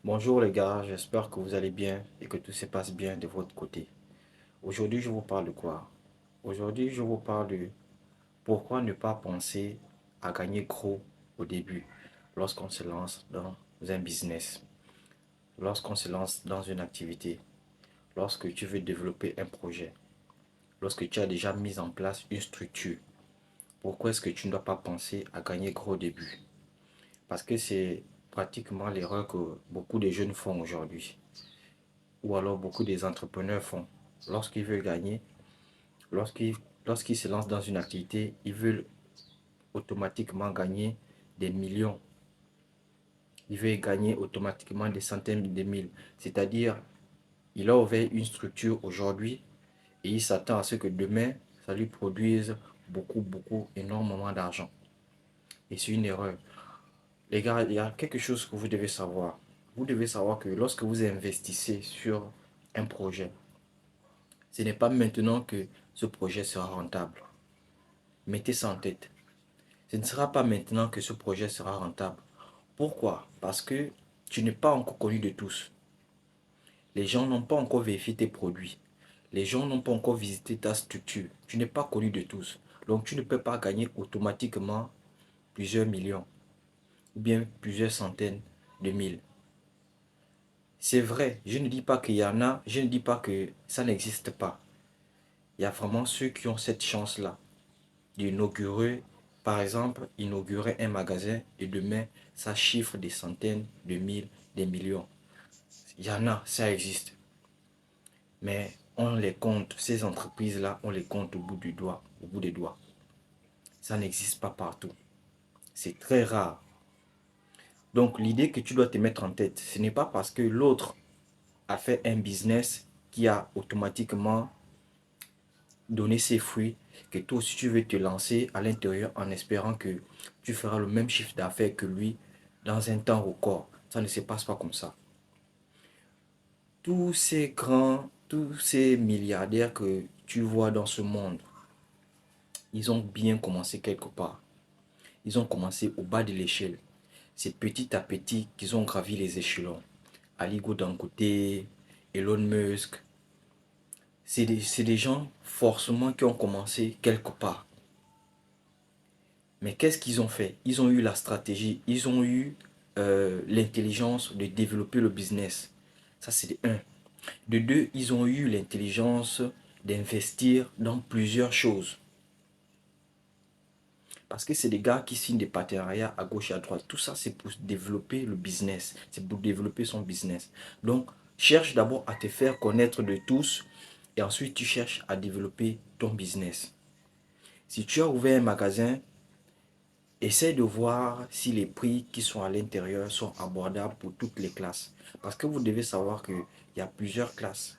Bonjour les gars, j'espère que vous allez bien et que tout se passe bien de votre côté. Aujourd'hui, je vous parle de quoi? Aujourd'hui, je vous parle de pourquoi ne pas penser à gagner gros au début lorsqu'on se lance dans un business, lorsqu'on se lance dans une activité, lorsque tu veux développer un projet, lorsque tu as déjà mis en place une structure. Pourquoi est-ce que tu ne dois pas penser à gagner gros au début? Parce que c'est pratiquement l'erreur que beaucoup de jeunes font aujourd'hui, ou alors beaucoup des entrepreneurs font. Lorsqu'ils veulent gagner, lorsqu'ils lorsqu'ils se lancent dans une activité, ils veulent automatiquement gagner des millions. Ils veulent gagner automatiquement des centaines de mille. C'est-à-dire, il a ouvert une structure aujourd'hui et il s'attend à ce que demain, ça lui produise beaucoup, énormément d'argent. Et c'est une erreur. Les gars, il y a quelque chose que vous devez savoir. Vous devez savoir que lorsque vous investissez sur un projet, ce n'est pas maintenant que ce projet sera rentable. Mettez ça en tête. Ce ne sera pas maintenant que ce projet sera rentable. Pourquoi? Parce que tu n'es pas encore connu de tous. Les gens n'ont pas encore vérifié tes produits. Les gens n'ont pas encore visité ta structure. Tu n'es pas connu de tous. Donc tu ne peux pas gagner automatiquement plusieurs millions ou bien plusieurs centaines de mille. C'est vrai, je ne dis pas qu'il y en a, je ne dis pas que ça n'existe pas. Il y a vraiment ceux qui ont cette chance-là d'inaugurer, par exemple, inaugurer un magasin et demain, ça chiffre des centaines de mille, des millions. Il y en a, ça existe. Mais on les compte, ces entreprises-là, on les compte au bout du doigt, au bout des doigts. Ça n'existe pas partout. C'est très rare. Donc l'idée que tu dois te mettre en tête, ce n'est pas parce que l'autre a fait un business qui a automatiquement donné ses fruits que toi aussi tu veux te lancer à l'intérieur en espérant que tu feras le même chiffre d'affaires que lui dans un temps record. Ça ne se passe pas comme ça. Tous ces grands, tous ces milliardaires que tu vois dans ce monde, ils ont bien commencé quelque part. Ils ont commencé au bas de l'échelle. C'est petit à petit qu'ils ont gravi les échelons. Aligo Dangote, Elon Musk, c'est des gens forcément qui ont commencé quelque part. Mais qu'est-ce qu'ils ont fait? Ils ont eu la stratégie, ils ont eu l'intelligence de développer le business. Ça, c'est de un. De deux, ils ont eu l'intelligence d'investir dans plusieurs choses. Parce que c'est des gars qui signent des partenariats à gauche et à droite. Tout ça, c'est pour développer le business. C'est pour développer son business. Donc, cherche d'abord à te faire connaître de tous et ensuite tu cherches à développer ton business. Si tu as ouvert un magasin, essaie de voir si les prix qui sont à l'intérieur sont abordables pour toutes les classes. Parce que vous devez savoir qu'il y a plusieurs classes.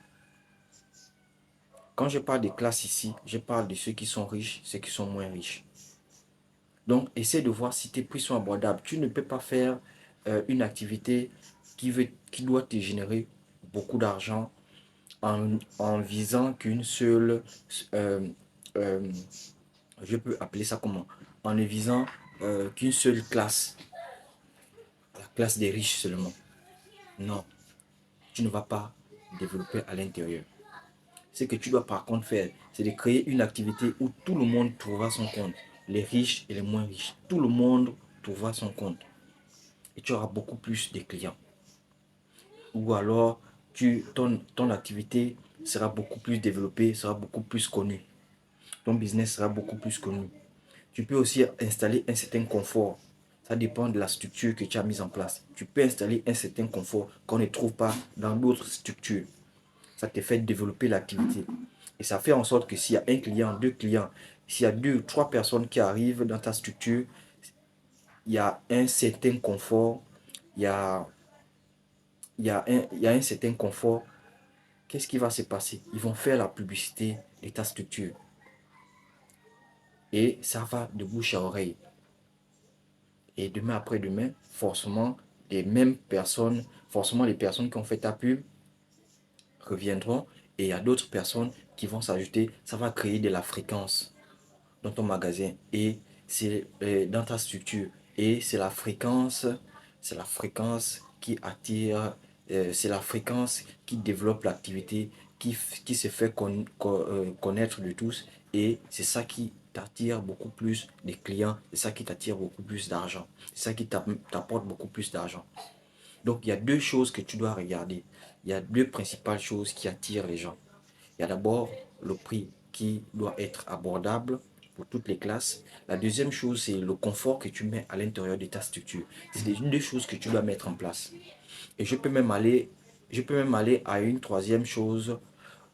Quand je parle des classes ici, je parle de ceux qui sont riches, ceux qui sont moins riches. Donc, essaie de voir si tes prix sont abordables. Tu ne peux pas faire une activité qui doit te générer beaucoup d'argent en visant qu'une seule, euh, euh, je peux appeler ça comment? En ne visant qu'une seule classe, la classe des riches seulement. Non, tu ne vas pas développer à l'intérieur. Ce que tu dois par contre faire, c'est de créer une activité où tout le monde trouvera son compte. Les riches et les moins riches. Tout le monde trouvera son compte. Et tu auras beaucoup plus de clients. Ou alors, ton activité sera beaucoup plus développée, sera beaucoup plus connue. Ton business sera beaucoup plus connu. Tu peux aussi installer un certain confort. Ça dépend de la structure que tu as mise en place. Tu peux installer un certain confort qu'on ne trouve pas dans d'autres structures. Ça te fait développer l'activité. Et ça fait en sorte que s'il y a un client, deux clients, s'il y a deux, trois personnes qui arrivent dans ta structure, il y a un certain confort, il y a, il y a un certain confort. Qu'est-ce qui va se passer? Ils vont faire la publicité de ta structure. Et ça va de bouche à oreille. Et demain après-demain, forcément, les mêmes personnes, forcément les personnes qui ont fait ta pub reviendront et il y a d'autres personnes qui vont s'ajouter. Ça va créer de la fréquence dans ton magasin et c'est dans ta structure. Et c'est la fréquence qui attire, c'est la fréquence qui développe l'activité, qui se fait connaître de tous. Et c'est ça qui t'attire beaucoup plus de clients, c'est ça qui t'attire beaucoup plus d'argent, c'est ça qui t'apporte beaucoup plus d'argent. Donc il y a deux choses que tu dois regarder. Il y a deux principales choses qui attirent les gens. Il y a d'abord le prix qui doit être abordable pour toutes les classes. La deuxième chose, c'est le confort que tu mets à l'intérieur de ta structure. C'est les deux choses que tu dois mettre en place. Et je peux même aller à une troisième chose,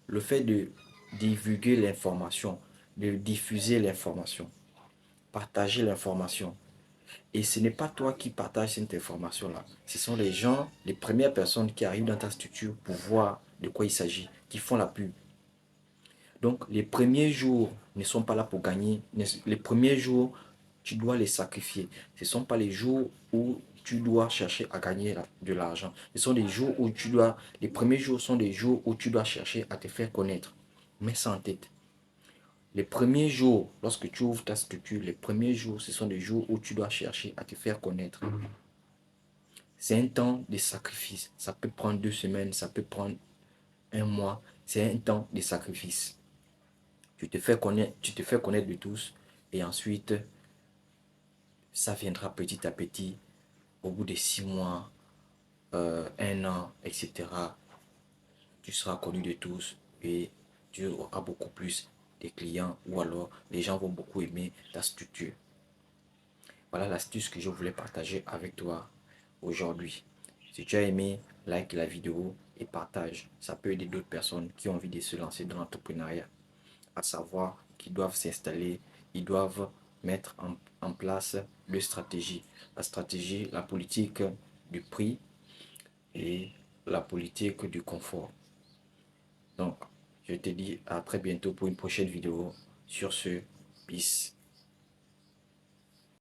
le fait de divulguer l'information, de diffuser l'information, partager l'information. Et ce n'est pas toi qui partages cette information-là. Ce sont les gens, les premières personnes qui arrivent dans ta structure pour voir de quoi il s'agit, qui font la pub. Donc, les premiers jours ne sont pas là pour gagner. Les premiers jours, tu dois les sacrifier. Ce ne sont pas les jours où tu dois chercher à gagner de l'argent. Ce sont des jours où les premiers jours sont des jours où tu dois chercher à te faire connaître. Mets ça en tête. Les premiers jours, lorsque tu ouvres ta structure, les premiers jours, ce sont des jours où tu dois chercher à te faire connaître. C'est un temps de sacrifice. Ça peut prendre 2 semaines, ça peut prendre un mois. C'est un temps de sacrifice. Tu te fais connaître de tous et ensuite, ça viendra petit à petit, au bout de 6 mois, 1 an, etc. Tu seras connu de tous et tu auras beaucoup plus de clients ou alors les gens vont beaucoup aimer ta structure. Voilà l'astuce que je voulais partager avec toi aujourd'hui. Si tu as aimé, like la vidéo et partage. Ça peut aider d'autres personnes qui ont envie de se lancer dans l'entrepreneuriat. À savoir qu'ils doivent s'installer, ils doivent mettre en place leur stratégie. La stratégie, la politique du prix et la politique du confort. Donc, je te dis à très bientôt pour une prochaine vidéo. Sur ce, peace.